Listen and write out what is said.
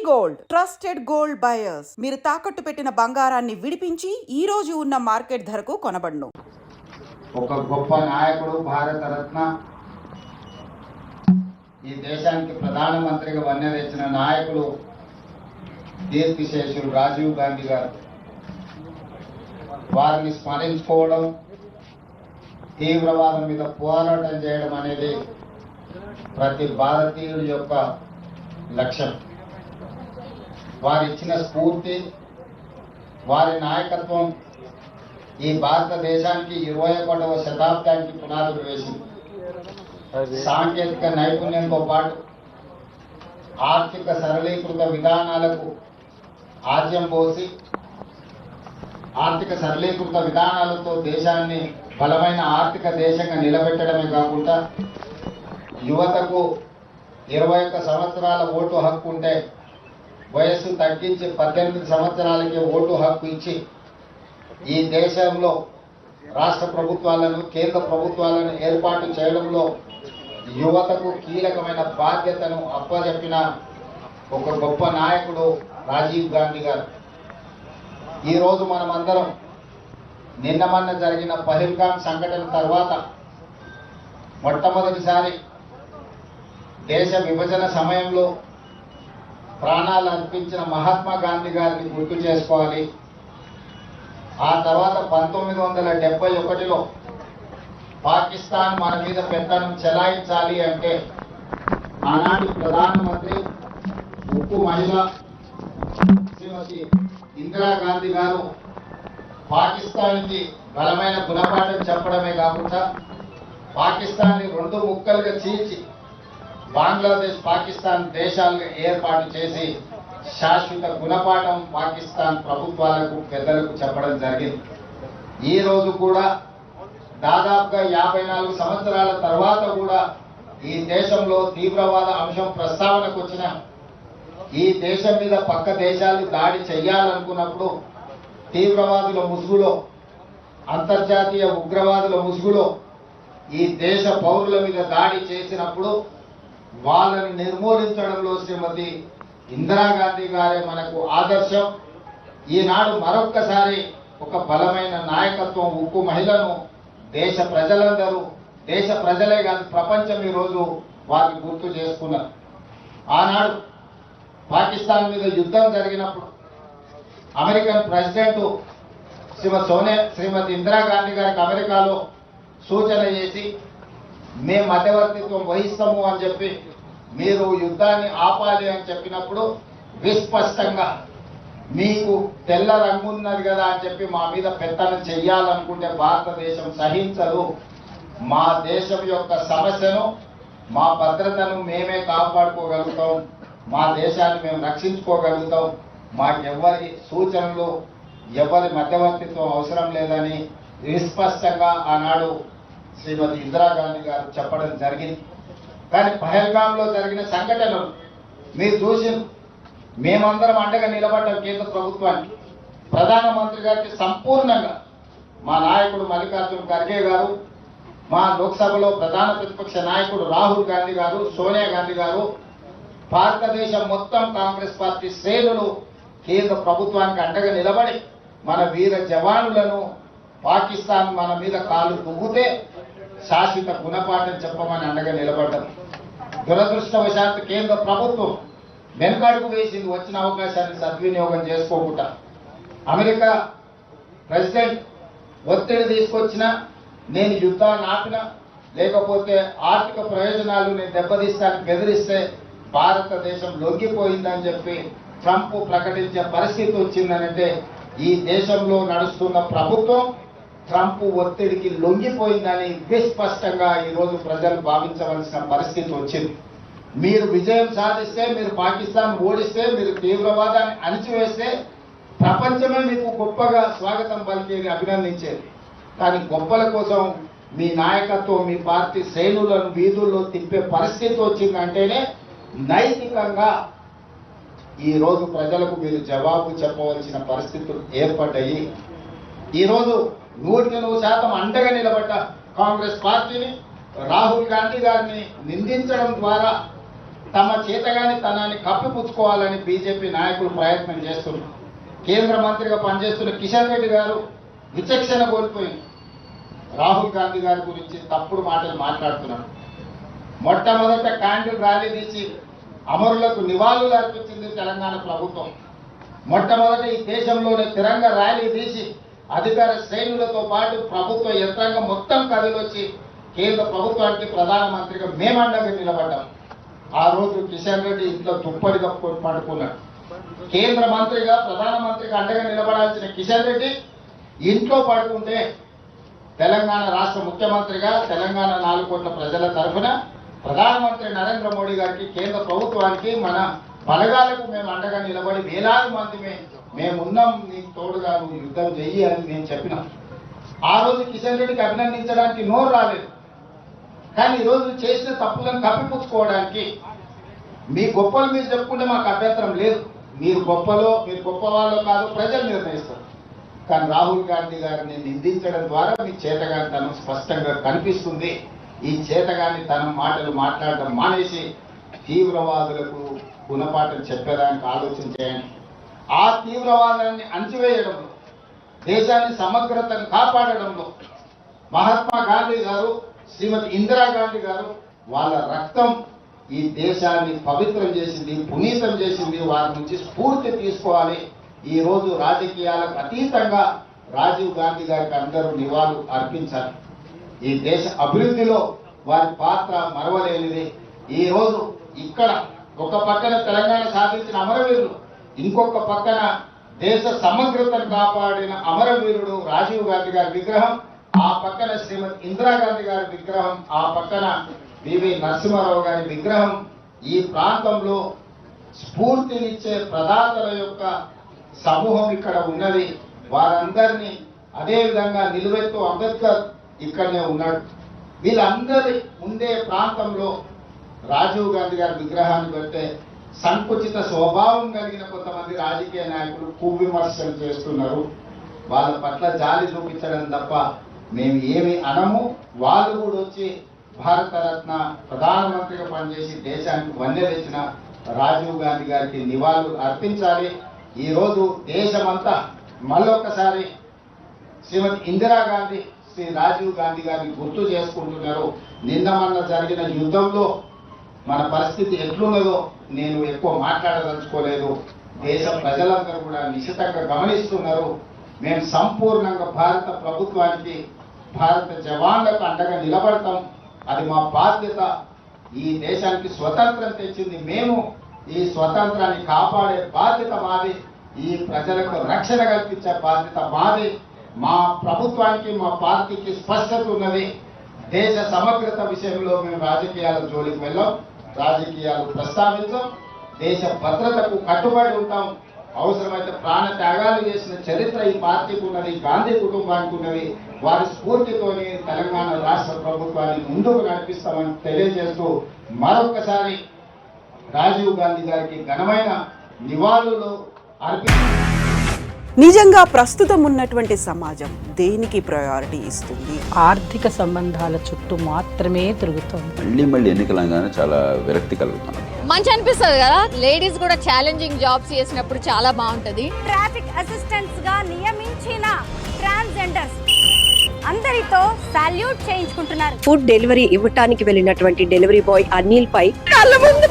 Gold trusted gold buyers మీరు తాకట్టు పెట్టిన బంగారాన్ని విడిపించి ఈ రోజు ఉన్న మార్కెట్ ధరకు కొనబడును. ఒక గొప్ప నాయకుడు, భారత రత్న, ఈ దేశానికి ప్రధానమంత్రిగా వన్నె తెచ్చిన నాయకుడు కీర్తిశేషులు రాజీవ్ గాంధీ గారు. వారిని స్మరించుకోవడం, తీవ్రవాదం మీద పోరాటం చేయడం అనేది ప్రతి భారతీయుడి యొక్క లక్ష్యం. వారు ఇచ్చిన స్ఫూర్తి, వారి నాయకత్వం ఈ భారతదేశానికి 21వ శతాబ్దానికి పునాదులు వేసింది. సాంకేతిక నైపుణ్యంతో పాటు ఆర్థిక సరళీకృత విధానాలకు ఆద్యం పోసి ఆర్థిక సరళీకృత విధానాలతో దేశాన్ని బలమైన ఆర్థిక దేశంగా నిలబెట్టడమే కాకుండా యువతకు 21 సంవత్సరాల ఓటు హక్కు ఉంటే వయస్సు తగ్గించి 18 సంవత్సరాలకే ఓటు హక్కు ఇచ్చి ఈ దేశంలో రాష్ట్ర ప్రభుత్వాలను, కేంద్ర ప్రభుత్వాలను ఏర్పాటు చేయడంలో యువతకు కీలకమైన బాధ్యతను అప్పచెప్పిన ఒక గొప్ప నాయకుడు రాజీవ్ గాంధీ గారు. ఈరోజు మనమందరం నిన్న జరిగిన పహల్గాం సంఘటన తర్వాత మొట్టమొదటిసారి దేశ విభజన సమయంలో ప్రాణాలు అర్పించిన మహాత్మా గాంధీ గారిని గుర్తు చేసుకోవాలి. ఆ తర్వాత 1971లో పాకిస్తాన్ మన మీద పెత్తనం చెలాయించాలి అంటే ఆనాటి ప్రధానమంత్రి, ఉక్కు మహిళ శ్రీమతి ఇందిరాగాంధీ గారు పాకిస్తాన్కి బలమైన గుణపాఠం చెప్పడమే కాకుండా పాకిస్తాన్ని 2 ముక్కలుగా చీల్చి బంగ్లాదేశ్, పాకిస్తాన్ దేశాలుగా ఏర్పాటు చేసి శాశ్వత గుణపాఠం పాకిస్తాన్ ప్రభుత్వాలకు, పెద్దలకు చెప్పడం జరిగింది. ఈ రోజు కూడా దాదాపుగా 54 సంవత్సరాల తర్వాత కూడా ఈ దేశంలో తీవ్రవాద అంశం ప్రస్తావనకు వచ్చిన, ఈ దేశం మీద పక్క దేశాలు దాడి చేయాలనుకున్నప్పుడు తీవ్రవాదుల ముసుగులో, అంతర్జాతీయ ఉగ్రవాదుల ముసుగులో ఈ దేశ పౌరుల మీద దాడి చేసినప్పుడు వాళ్ళని నిర్మూలించడంలో శ్రీమతి ఇందిరాగాంధీ గారే మనకు ఆదర్శం. ఈనాడు మరొక్కసారి ఒక బలమైన నాయకత్వం, ఉక్కు మహిళను దేశ ప్రజలందరూ, దేశ ప్రజలే కాదు ప్రపంచం ఈరోజు వారిని గుర్తు చేసుకున్నారు. ఆనాడు పాకిస్తాన్ మీద యుద్ధం జరిగినప్పుడు అమెరికన్ ప్రెసిడెంట్ శ్రీమతి ఇందిరాగాంధీ గారికి అమెరికాలో సూచన చేసి మేము మధ్యవర్తిత్వం వహిస్తాము అని చెప్పి, మీరు యుద్ధాన్ని ఆపాలి అని చెప్పినప్పుడు విస్పష్టంగా మీకు తెల్ల రంగు ఉన్నది కదా అని చెప్పి మా మీద పెత్తనం చెయ్యాలనుకుంటే భారతదేశం సహించదు, మా దేశం యొక్క సమస్యను, మా భద్రతను మేమే కాపాడుకోగలుగుతాం, మా దేశాన్ని మేము రక్షించుకోగలుగుతాం, మాకెవ్వరి సూచనలు, ఎవరి మధ్యవర్తిత్వం అవసరం లేదని విస్పష్టంగా ఆనాడు శ్రీమతి ఇందిరాగాంధీ గారు చెప్పడం జరిగింది. కానీ పహల్గాంలో జరిగిన సంఘటనలు మీరు చూసి, మేమందరం అండగా నిలబడ్డాం కేంద్ర ప్రభుత్వానికి, ప్రధానమంత్రి గారికి సంపూర్ణంగా. మా నాయకుడు మల్లికార్జున ఖర్గే గారు, మా లోక్సభలో ప్రధాన ప్రతిపక్ష నాయకుడు రాహుల్ గాంధీ గారు, సోనియా గాంధీ గారు, భారతదేశం మొత్తం కాంగ్రెస్ పార్టీ శ్రేణులు కేంద్ర ప్రభుత్వానికి అండగా నిలబడి మన వీర జవానులను, పాకిస్తాన్ మన మీద కాలు దువ్వుతే శాశ్వత గుణపాఠం చెప్పమని అండగా నిలబడ్డాం. దురదృష్టవశాత్తు కేంద్ర ప్రభుత్వం వెనుకడుగు వేసింది, వచ్చిన అవకాశాన్ని సద్వినియోగం చేసుకోకుండా. అమెరికా ప్రెసిడెంట్ ఒత్తిడి తీసుకొచ్చినా, నేను యుద్ధాన్ని ఆపినా, లేకపోతే ఆర్థిక ప్రయోజనాలు నేను దెబ్బతీస్తానికి బెదిరిస్తే భారతదేశం లొంగిపోయిందని చెప్పి ట్రంప్ ప్రకటించే పరిస్థితి వచ్చిందనంటే ఈ దేశంలో నడుస్తున్న ప్రభుత్వం ట్రంప్ ఒత్తిడికి లొంగిపోయిందని విస్పష్టంగా ఈరోజు ప్రజలు భావించవలసిన పరిస్థితి వచ్చింది. మీరు విజయం సాధిస్తే, మీరు పాకిస్తాన్ ఓడిస్తే, మీరు తీవ్రవాదాన్ని అణిచివేస్తే ప్రపంచమే మీకు గొప్పగా స్వాగతం పలికేది, అభినందించేది. కానీ గొప్పల కోసం మీ నాయకత్వం, మీ పార్టీ శ్రేణులను వీధుల్లో తిప్పే పరిస్థితి వచ్చిందంటేనే నైతికంగా ఈరోజు ప్రజలకు మీరు జవాబు చెప్పవలసిన పరిస్థితులు ఏర్పడ్డాయి. ఈరోజు 100% అండగా నిలబడ్డ కాంగ్రెస్ పార్టీని, రాహుల్ గాంధీ గారిని నిందించడం ద్వారా తమ చేతగాని తనాన్ని కప్పిపుచ్చుకోవాలని బీజేపీ నాయకులు ప్రయత్నం చేస్తున్నారు. కేంద్ర మంత్రిగా పనిచేస్తున్న కిషన్ రెడ్డి గారు విచక్షణ కోల్పోయింది. రాహుల్ గాంధీ గారి గురించి తప్పుడు మాటలు మాట్లాడుతున్నారు. మొట్టమొదట క్యాండిల్ ర్యాలీ తీసి అమరులకు నివాళులు అర్పించింది తెలంగాణ ప్రభుత్వం. మొట్టమొదట ఈ దేశంలోనే తిరంగ ర్యాలీ తీసి అధికార శ్రేణులతో పాటు ప్రభుత్వ యంత్రాంగం మొత్తం కదిలొచ్చి కేంద్ర ప్రభుత్వానికి ప్రధానమంత్రిగా మేమండగా నిలబడ్డాం. ఆ రోజు కిషన్ రెడ్డి ఇంట్లో దుప్పటి కప్పుకొని పడుకున్నాడు. కేంద్ర మంత్రిగా ప్రధానమంత్రిగా అండగా నిలబడాల్సిన కిషన్ రెడ్డి ఇంట్లో పడుకుంటే తెలంగాణ రాష్ట్ర ముఖ్యమంత్రిగా తెలంగాణ 4 కోట్ల ప్రజల తరఫున ప్రధానమంత్రి నరేంద్ర మోడీ గారికి కేంద్ర ప్రభుత్వానికి మన బలగాలకు మేము అండగా నిలబడి వేలాది మంది మేమున్నాం, నీకు తోడుగా నువ్వు యుద్ధం చెయ్యి అని నేను చెప్పినాం. ఆ రోజు కిషన్ రెడ్డికి అభినందించడానికి నోరు రాలేదు. కానీ ఈరోజు చేసిన తప్పులను కప్పిపుచ్చుకోవడానికి మీ గొప్పలు మీరు చెప్పుకుంటే మాకు అభ్యంతరం లేదు. మీరు గొప్పవాళ్ళో కాదు ప్రజలు నిర్ణయిస్తారు. కానీ రాహుల్ గాంధీ గారిని నిందించడం ద్వారా మీ చేతగానితనం స్పష్టంగా కనిపిస్తుంది. ఈ చేతగానితనం మాటలు మాట్లాడడం మానేసి తీవ్రవాదులకు గుణపాఠం చెప్పేదానికి ఆలోచన చేయండి. ఆ తీవ్రవాదాన్ని అణచివేయడంలో, దేశాన్ని సమగ్రతను కాపాడడంలో మహాత్మా గాంధీ గారు, శ్రీమతి ఇందిరాగాంధీ గారు వాళ్ళ రక్తం ఈ దేశాన్ని పవిత్రం చేసింది, పునీతం చేసింది. వారి నుంచి స్ఫూర్తి తీసుకోవాలి. ఈ రోజు రాజకీయాలకు అతీతంగా రాజీవ్ గాంధీ గారికి అందరూ నివాళులు అర్పించాలి. ఈ దేశ అభివృద్ధిలో వారి పాత్ర మరవలేనిది. ఈ రోజు ఇక్కడ ఒక పక్కన తెలంగాణ సాధించిన అమరవీరులు, ఇంకొక పక్కన దేశ సమగ్రతను కాపాడిన అమరవీరుడు రాజీవ్ గాంధీ గారి విగ్రహం, ఆ పక్కన శ్రీమతి ఇందిరాగాంధీ గారి విగ్రహం, ఆ పక్కన పివి నరసింహారావు గారి విగ్రహం. ఈ ప్రాంతంలో స్ఫూర్తినిచ్చే ప్రదాతల యొక్క సమూహం ఇక్కడ ఉన్నది. వారందరినీ అదే విధంగా నిలువెత్తు అంబేద్కర్ ఇక్కడనే ఉన్నాడు. వీళ్ళందరి ఉండే ప్రాంతంలో రాజీవ్ గాంధీ గారి విగ్రహాన్ని పెట్టే సంకుచిత స్వభావం కలిగిన కొంతమంది రాజకీయ నాయకులు కువిమర్శలు చేస్తున్నారు. వాళ్ళ పట్ల జాలి చూపించడం తప్ప మేము ఏమి అనము. వాళ్ళు కూడా వచ్చి భారతరత్న ప్రధానమంత్రిగా పనిచేసి దేశానికి వన్నె తెచ్చిన రాజీవ్ గాంధీ గారికి నివాళులు అర్పించాలి. ఈ రోజు దేశమంతా మళ్ళొక్కసారి శ్రీమతి ఇందిరాగాంధీ, శ్రీ రాజీవ్ గాంధీ గారిని గుర్తు చేసుకుంటున్నారు. నిన్న మొన్న జరిగిన యుద్ధంలో మన పరిస్థితి ఎట్లున్నదో నేను ఎక్కువ మాట్లాడదలుచుకోలేదు. దేశ ప్రజలందరూ కూడా నిశితంగా గమనిస్తున్నారు. మేము సంపూర్ణంగా భారత ప్రభుత్వానికి, భారత జవాన్లకు అండగా నిలబడతాం. అది మా బాధ్యత. ఈ దేశానికి స్వతంత్రం తెచ్చింది మేము. ఈ స్వతంత్రాన్ని కాపాడే బాధ్యత మాది. ఈ ప్రజలకు రక్షణ కల్పించే బాధ్యత మాది. మా ప్రభుత్వానికి, మా పార్టీకి స్పష్టత ఉన్నది. దేశ సమగ్రత విషయంలో మేము రాజకీయాల జోలికి వెళ్ళాం, రాజకీయాలు ప్రస్తావించాం. దేశ భద్రతకు కట్టుబడి ఉంటాం. అవసరమైతే ప్రాణ త్యాగాలు చేసిన చరిత్ర ఈ పార్టీకి ఉన్నది, గాంధీ కుటుంబానికి ఉన్నది. వారి స్ఫూర్తితోని తెలంగాణ రాష్ట్ర ప్రభుత్వాన్ని ముందుకు నడిపిస్తామని తెలియజేస్తూ మరొకసారి రాజీవ్ గాంధీ గారికి ఘనమైన నివాళులు నిజంగా ప్రస్తుతం ఉన్నటువంటి సమాజం దేనికి ప్రయారిటీ ఇస్తుంది? ఆర్థిక సంబంధాల చుట్టూ మాత్రమే తిరుగుతుంది. మళ్ళీ ఎన్నికలంగానే చాలా విరక్తి కలుగుతాను. మంచి అనిపిస్తుంది కదా, లేడీస్ కూడా ఛాలెంజింగ్ జాబ్స్ చేసినప్పుడు చాలా బాగుంటది. ట్రాఫిక్ అసిస్టెంట్స్ గా నియమించిన ట్రాన్స్జెండర్స్ అందరితో సాల్యూట్ చేయించుకుంటున్నారు. ఫుడ్ డెలివరీ ఇవ్వటానికి వెళ్ళినటువంటి డెలివరీ బాయ్ అనిల్ పై కళ్ళ ముందు